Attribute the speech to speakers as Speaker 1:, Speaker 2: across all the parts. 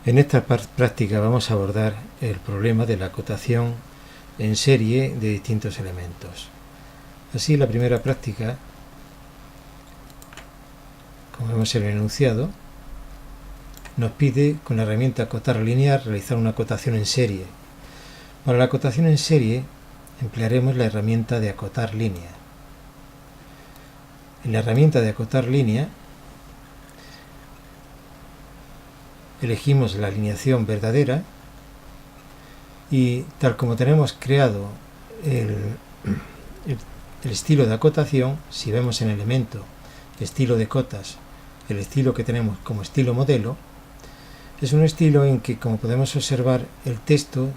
Speaker 1: En esta práctica vamos a abordar el problema de la acotación en serie de distintos elementos. Así, la primera práctica, como vemos en el enunciado, nos pide con la herramienta acotar lineal realizar una acotación en serie. Para la acotación en serie emplearemos la herramienta de acotar línea. En la herramienta de acotar línea elegimos la alineación verdadera y tal como tenemos creado el estilo de acotación, si vemos en elemento estilo de cotas, el estilo que tenemos como estilo modelo, es un estilo en que, como podemos observar, el texto,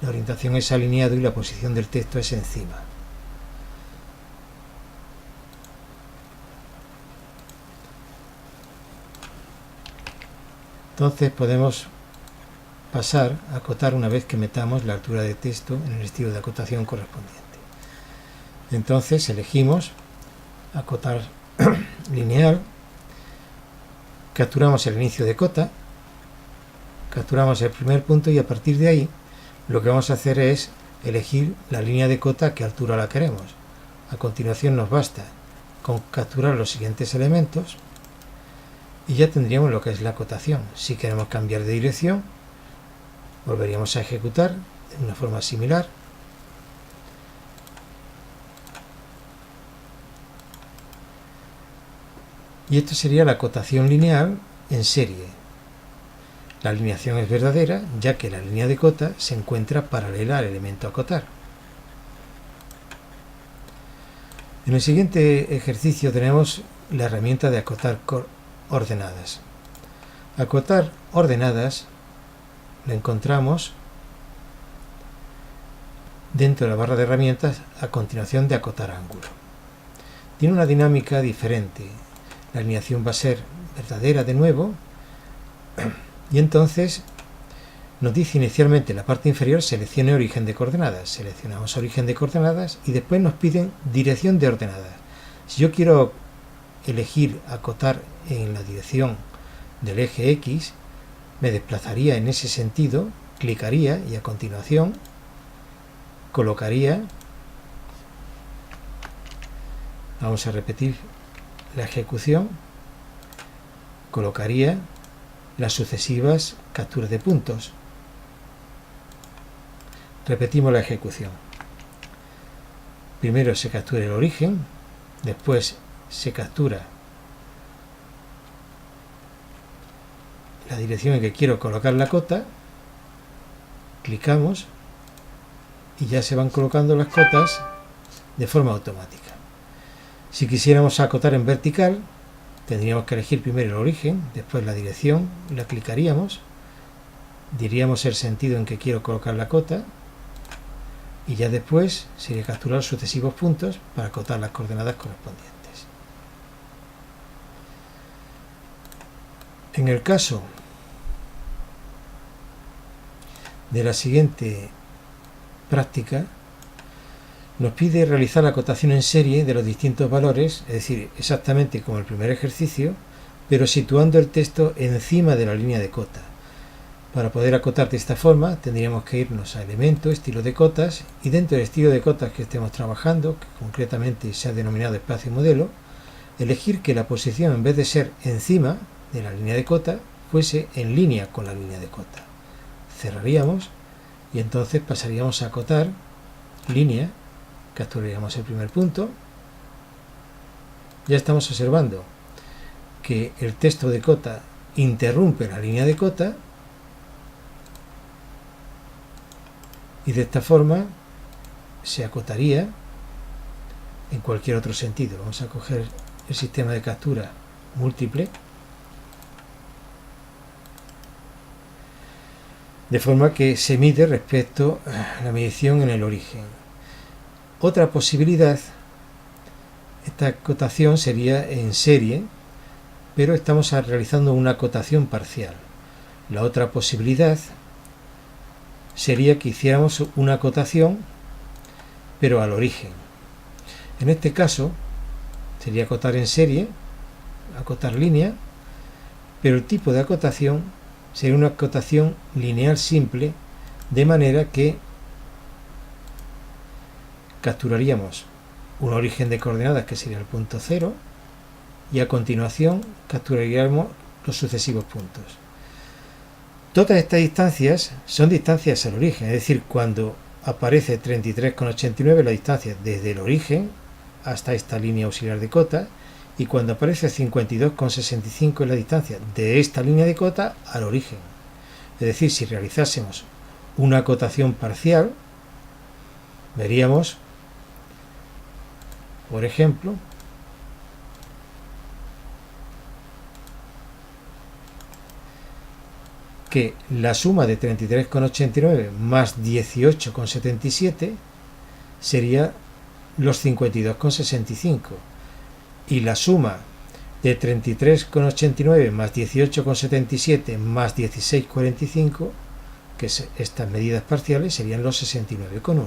Speaker 1: la orientación es alineado y la posición del texto es encima. Entonces podemos pasar a acotar una vez que metamos la altura de texto en el estilo de acotación correspondiente. Entonces elegimos acotar lineal, capturamos el inicio de cota, capturamos el primer punto y a partir de ahí lo que vamos a hacer es elegir la línea de cota a qué altura la queremos. A continuación nos basta con capturar los siguientes elementos y ya tendríamos lo que es la acotación. Si queremos cambiar de dirección, volveríamos a ejecutar de una forma similar. Y esto sería la acotación lineal en serie. La alineación es verdadera, ya que la línea de cota se encuentra paralela al elemento a acotar. En el siguiente ejercicio tenemos la herramienta de acotar ordenadas. Acotar ordenadas lo encontramos dentro de la barra de herramientas a continuación de acotar ángulo. Tiene una dinámica diferente. La alineación va a ser verdadera de nuevo y entonces nos dice inicialmente en la parte inferior seleccione origen de coordenadas. Seleccionamos origen de coordenadas y después nos piden dirección de ordenadas. Si yo quiero elegir acotar en la dirección del eje X, me desplazaría en ese sentido, clicaría y a continuación colocaría, vamos a repetir la ejecución, colocaría las sucesivas capturas de puntos. Repetimos la ejecución. Primero se captura el origen, después se captura la dirección en que quiero colocar la cota, clicamos y ya se van colocando las cotas de forma automática. Si quisiéramos acotar en vertical, tendríamos que elegir primero el origen, después la dirección, la clicaríamos, diríamos el sentido en que quiero colocar la cota y ya después sería capturar sucesivos puntos para acotar las coordenadas correspondientes. En el caso de la siguiente práctica, nos pide realizar la acotación en serie de los distintos valores, es decir, exactamente como el primer ejercicio, pero situando el texto encima de la línea de cota. Para poder acotar de esta forma tendríamos que irnos a elemento, estilo de cotas, y dentro del estilo de cotas que estemos trabajando, que concretamente se ha denominado espacio modelo, elegir que la posición, en vez de ser encima de la línea de cota, fuese en línea con la línea de cota. Cerraríamos y entonces pasaríamos a acotar línea, capturaríamos el primer punto. Ya estamos observando que el texto de cota interrumpe la línea de cota y de esta forma se acotaría en cualquier otro sentido. Vamos a coger el sistema de captura múltiple, de forma que se mide respecto a la medición en el origen. Otra posibilidad, esta acotación sería en serie, pero estamos realizando una acotación parcial. La otra posibilidad sería que hiciéramos una acotación, pero al origen. En este caso, sería acotar en serie, acotar línea, pero el tipo de acotación sería una acotación lineal simple, de manera que capturaríamos un origen de coordenadas que sería el punto 0 y a continuación capturaríamos los sucesivos puntos. Todas estas distancias son distancias al origen, es decir, cuando aparece 33,89 la distancia desde el origen hasta esta línea auxiliar de cota, y cuando aparece 52,65 es la distancia de esta línea de cota al origen. Es decir, si realizásemos una acotación parcial, veríamos, por ejemplo, que la suma de 33,89 más 18,77 sería los 52,65, y la suma de 33,89 más 18,77 más 16,45, que es estas medidas parciales, serían los 69,1.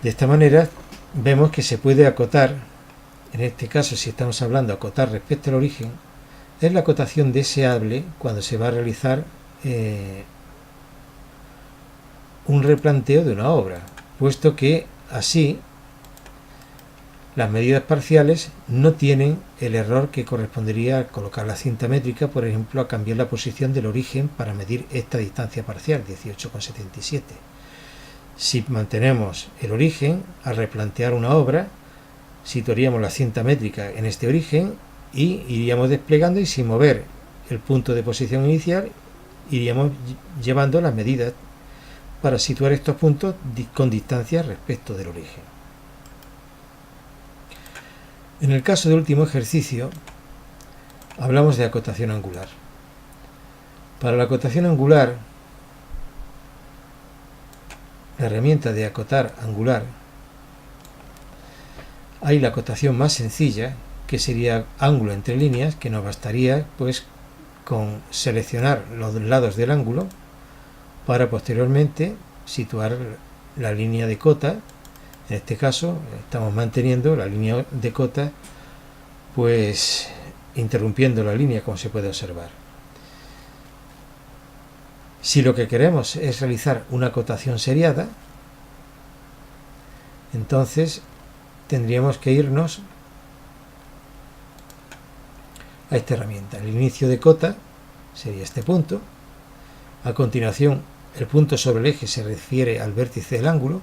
Speaker 1: De esta manera vemos que se puede acotar, en este caso si estamos hablando de acotar respecto al origen, es la acotación deseable cuando se va a realizar un replanteo de una obra, puesto que así las medidas parciales no tienen el error que correspondería a colocar la cinta métrica, por ejemplo, a cambiar la posición del origen para medir esta distancia parcial, 18,77. Si mantenemos el origen, al replantear una obra, situaríamos la cinta métrica en este origen y iríamos desplegando, y sin mover el punto de posición inicial iríamos llevando las medidas para situar estos puntos con distancia respecto del origen. En el caso del último ejercicio hablamos de acotación angular. Para la acotación angular, la herramienta de acotar angular, hay la acotación más sencilla, que sería ángulo entre líneas, que nos bastaría pues con seleccionar los lados del ángulo para posteriormente situar la línea de cota. En este caso estamos manteniendo la línea de cota, pues interrumpiendo la línea, como se puede observar. Si lo que queremos es realizar una acotación seriada, entonces tendríamos que irnos a esta herramienta. El inicio de cota sería este punto. A continuación, el punto sobre el eje se refiere al vértice del ángulo.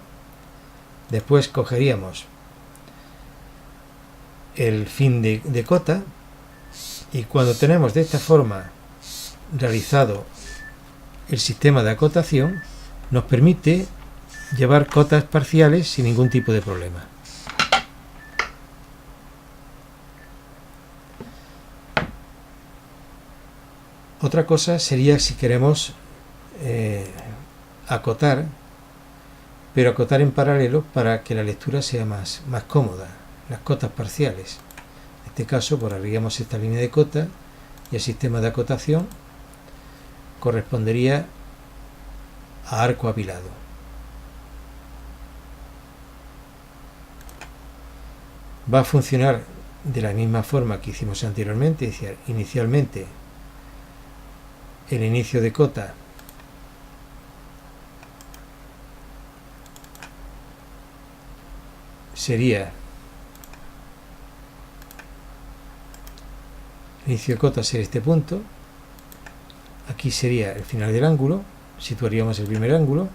Speaker 1: Después cogeríamos el fin de cota, y cuando tenemos de esta forma realizado el sistema de acotación, nos permite llevar cotas parciales sin ningún tipo de problema. Otra cosa sería si queremos acotar, pero acotar en paralelo para que la lectura sea más cómoda, las cotas parciales. En este caso borraríamos esta línea de cota y el sistema de acotación correspondería a arco apilado. Va a funcionar de la misma forma que hicimos anteriormente, es decir, inicialmente el inicio de cota sería este punto, aquí sería el final del ángulo, situaríamos el primer ángulo,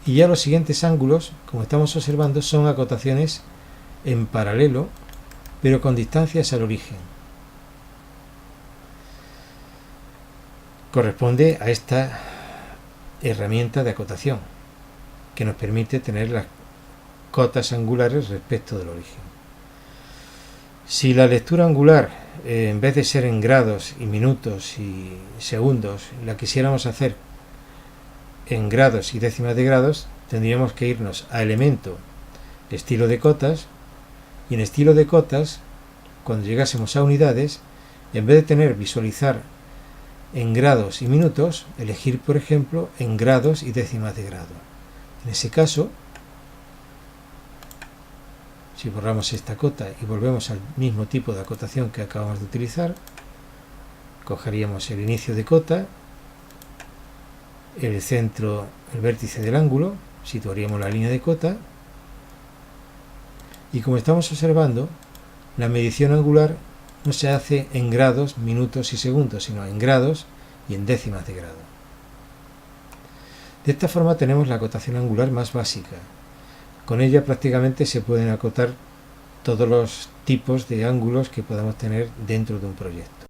Speaker 1: y ya los siguientes ángulos, como estamos observando, son acotaciones en paralelo, pero con distancias al origen. Corresponde a esta herramienta de acotación, que nos permite tener las cotas angulares respecto del origen. Si la lectura angular, en vez de ser en grados y minutos y segundos, la quisiéramos hacer en grados y décimas de grados, tendríamos que irnos a elemento, estilo de cotas, y en estilo de cotas, cuando llegásemos a unidades, en vez de tener visualizar en grados y minutos, elegir por ejemplo en grados y décimas de grado. En ese caso, Si borramos esta cota y volvemos al mismo tipo de acotación que acabamos de utilizar, cogeríamos el inicio de cota, el centro, el vértice del ángulo, situaríamos la línea de cota y, como estamos observando, la medición angular no se hace en grados, minutos y segundos, sino en grados y en décimas de grado. De esta forma tenemos la acotación angular más básica. Con ella prácticamente se pueden acotar todos los tipos de ángulos que podamos tener dentro de un proyecto.